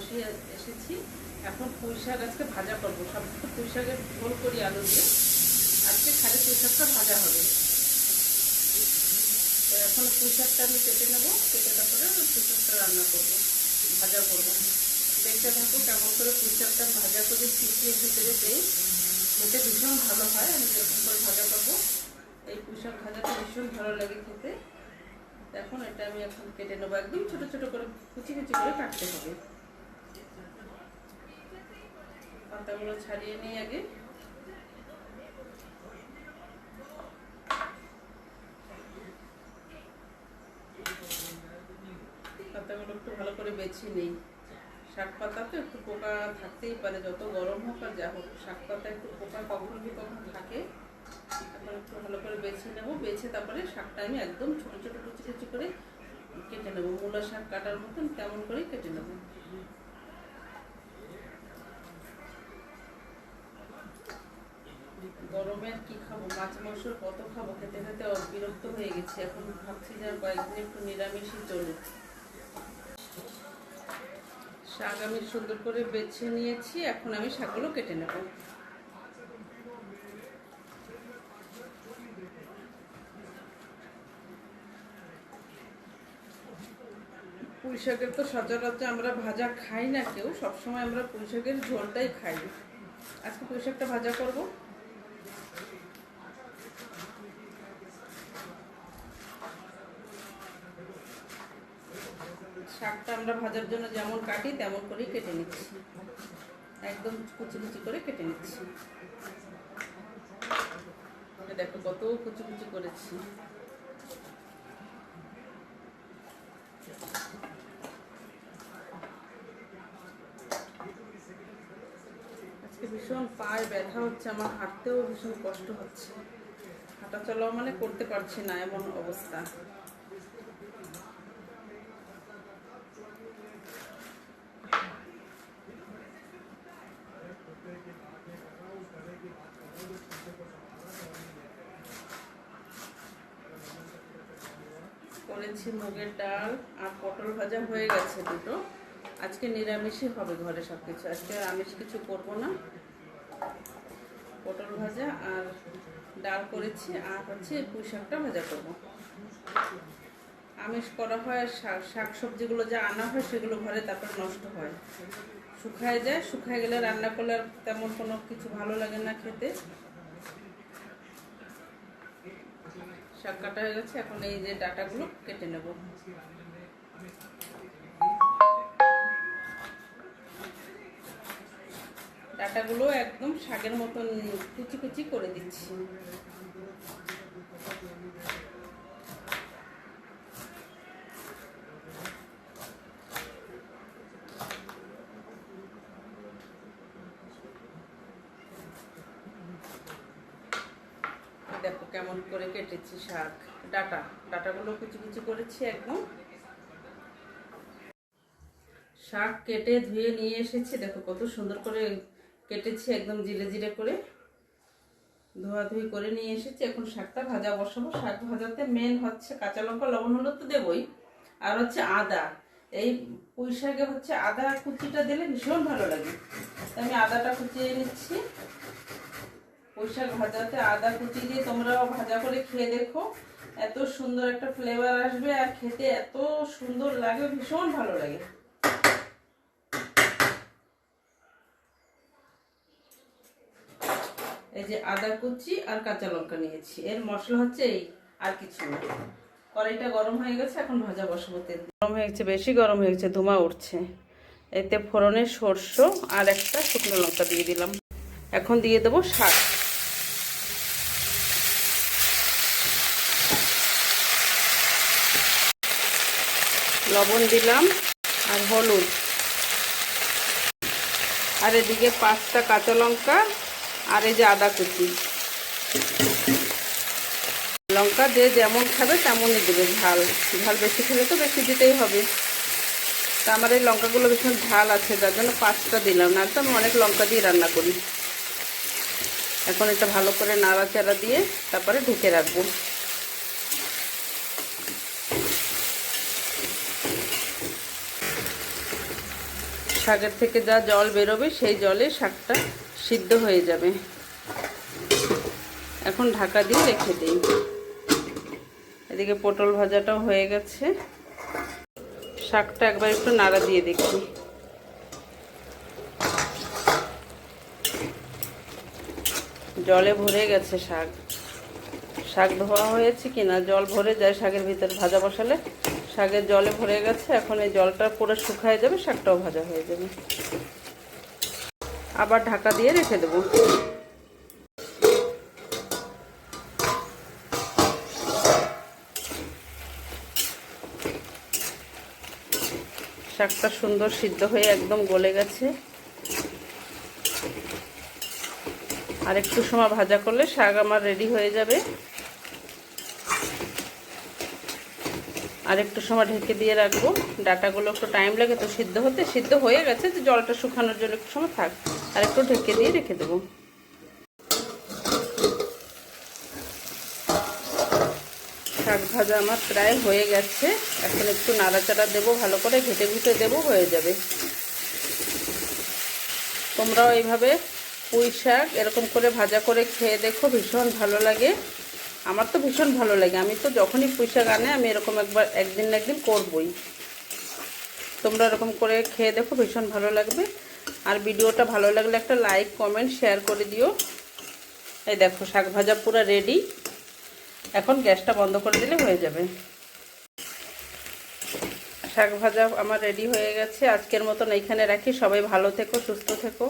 বসিয়ে এসেছি। এখন পুঁই শাক আজকে ভাজা করবো। সব পুঁই শাকের ঝোল করি আলু দিয়ে, আজকে খালি পুঁই শাকটা ভাজা হবে। তো এখন পুঁই শাকটা আমি কেটে নেবো, কেটে তারপরে পুঁই শাকটা রান্না করবো, ভাজা করবো। দেখতে থাকো কেমন করে পুঁই শাকটা ভাজা করে চিপিয়ে ভিতরে দেই, খেতে ভীষণ ভালো হয়। আমি যেরকম করে ভাজা করবো, এই পুঁই শাক ভাজাটা ভীষণ ভালো লাগে খেতে। এখন এটা আমি এখন কেটে নেবো, একদম ছোট ছোট করে কুচি কুচি করে কাটতে হবে। পাতাগুলো ছাড়িয়ে নিই আগে। পাতাগুলো একটু ভালো করে বেছে নিই। শাক পাতা তো একটু পোকা থাকতেই পারে, যত গরম হোক আর যা হোক, শাক পাতা একটু পোকা কখন কি কখন থাকে। এখন একটু ভালো করে বেছে নেবো, বেছে তারপরে শাকটা আমি একদম ছোট ছোট কুচি কুচি করে কেটে নেবো। মূলা শাক কাটার মতন তেমন করেই কেটে নেবো। গরমে আর কি খাবো, মাছ মাংস কত খাবো, খেতে খেতে বিরক্ত হয়ে গেছি। এখন ভাবছি যে কয়েকদিন একটু নিরামিষই চলুক। শাক আমি সুন্দর করে বেছে নিয়েছি, এখন আমি শাকগুলো কেটে নেব। পুঁই শাকের তো সচরাচর আমরা ভাজা খাই না কেউ, সবসময় আমরা পুঁই শাকের ঝোলটাই খাই। আজকে পুঁই শাকটা ভাজা করবো। শাকটা আমরা ভাজার জন্য যেমন কাটি তেমন করেই কেটে নিচ্ছি, একদম কুচি কুচি করে কেটে নিচ্ছি। দেখো কত কুচি কুচি করেছি। আজকে ভীষণ পায়ে ব্যথা হচ্ছে, আমার হাঁটতেও ভীষণ কষ্ট হচ্ছে, হাঁটা চলাও মানে করতে পারছি না, এমন অবস্থা। করেছি মুগের ডাল আর পটল ভাজা হয়ে গেছে দুটো। আজকে নিরামিষই হবে ঘরে সব কিছু, আজকে আমিষ কিছু করবো না। পটল ভাজা আর ডাল করেছি, আর হচ্ছে পুঁই শাকটা ভাজা করবো। আমিষ করা হয়, শাক সবজিগুলো যা আনা হয় সেগুলো ঘরে তারপর নষ্ট হয়, শুকায় যায়, শুকায় গেলে রান্না করলে আর তেমন কোনো কিছু ভালো লাগে না খেতে। শাক কাটা হয়ে গেছে, এখন এই যে ডাঁটাগুলো কেটে নেব। ডাঁটাগুলো একদম শাকের মতন কুচি কুচি করে দিচ্ছি। দেখো কেমন করে কেটেছি শাক, ডাঁটাগুলো কুচি কুচি করেছি একদম। শাক কেটে ধুয়ে নিয়ে এসেছি, দেখো কত সুন্দর করে কেটেছি, একদম জিরে জিরে করে ধোয়াধুয়ি করে নিয়ে এসেছি। এখন শাকটা ভাজা বসাবো। শাক ভাজাতে মেন হচ্ছে কাঁচা লঙ্কা, লবণ হলুদ তো দেবই, আর হচ্ছে আদা। এই পুঁই শাকে হচ্ছে আদা কুচিটা দিলে ভীষণ ভালো লাগে, আমি আদাটা কুচিয়ে নিচ্ছি। পুঁই শাক ভাজাতে আদা কুচি দিয়ে তোমরাও ভাজা করে খেয়ে দেখো, এত সুন্দর একটা ফ্লেভার আসবে আর খেতে এত সুন্দর লাগে, ভীষণ ভালো লাগে। এই যে আদা কুচি আর কাঁচা লঙ্কা নিয়েছি, এর মশলা হচ্ছে এই, আর কিছু না। কড়াইটা গরম হয়ে গেছে, এখন ভাজা বসাবো। তেল গরম হয়ে গেছে, বেশি গরম হয়ে গেছে, ধোঁয়া উঠছে। এতে ফোড়নের সরষ আর একটা শুকনো লঙ্কা দিয়ে দিলাম। এখন দিয়ে দেবো শাক। লবণ দিলাম আর হলুদ, আর এদিকে 5টা কাঁচা লঙ্কা আর এই যে আদা কুচি। লঙ্কা যে যেমন খাবে তেমনই দেবে, ঝাল বেশি খেলে তো বেশি দিতেই হবে। তা আমার এই লঙ্কাগুলো ভীষণ ঝাল আছে, যার জন্য 5টা দিলাম, না তো আমি অনেক লঙ্কা দিয়ে রান্না করি। এখন এটা ভালো করে নাড়াচাড়া দিয়ে তারপরে ঢেকে রাখবো। শাকের থেকে যা জল বেরোবে সেই জলে শাকটা সিদ্ধ হয়ে যাবে। এখন ঢাকা দিয়ে রেখে দিই। এদিকে পটল ভাজাটাও হয়ে গেছে। শাকটা একবার একটু নাড়া দিয়ে দেখি। জলে ভরে গেছে শাক। শাক ধোয়া হয়েছে কিনা, জল ভরে যায় শাকের ভিতর, ভাজা বসালে শাকের জলে ভরে গেছে। এখন এই জলটা পুরো শুকায় যাবে, শাকটাও ভাজা হয়ে যাবে। আবার ঢাকা দিয়ে রেখে দেবো। শাকটা সুন্দর সিদ্ধ হয়ে একদম গলে গেছে। আর একটু সময় ভাজা করলে শাক আমার রেডি হয়ে যাবে। আর একটু সময় ঢেকে দিয়ে রাখবো। ডাটাগুলো একটু টাইম লাগে তো সিদ্ধ হতে। সিদ্ধ হয়ে গেছে, তো জলটা শুকানোর জন্য একটু সময় থাক। আর একটু ঢেকে দিয়ে রেখে দেবো। শাক ভাজা আমার প্রায় হয়ে গেছে। এখন একটু নাড়াচাড়া দেবো, ভালো করে ঘেটে ঘুটে দেবো, হয়ে যাবে। তোমরাও এইভাবে পুঁই শাক এরকম করে ভাজা করে খেয়ে দেখো, ভীষণ ভালো লাগে। আমার তো ভীষণ ভালো লাগে। আমি তো যখনই পুঁই শাক আনে আমি এরকম একদিন না একদিন করবই। তোমরা এরকম করে খেয়ে দেখো, ভীষণ ভালো লাগবে। আর ভিডিওটা ভালো লাগলে একটা লাইক কমেন্ট শেয়ার করে দিও। এই দেখো শাক ভাজা পুরো রেডি। এখন গ্যাসটা বন্ধ করে দিলে হয়ে যাবে। শাক ভাজা আমার রেডি হয়ে গেছে। আজকের মতন এইখানে রাখি। সবাই ভালো থেকো, সুস্থ থেকো।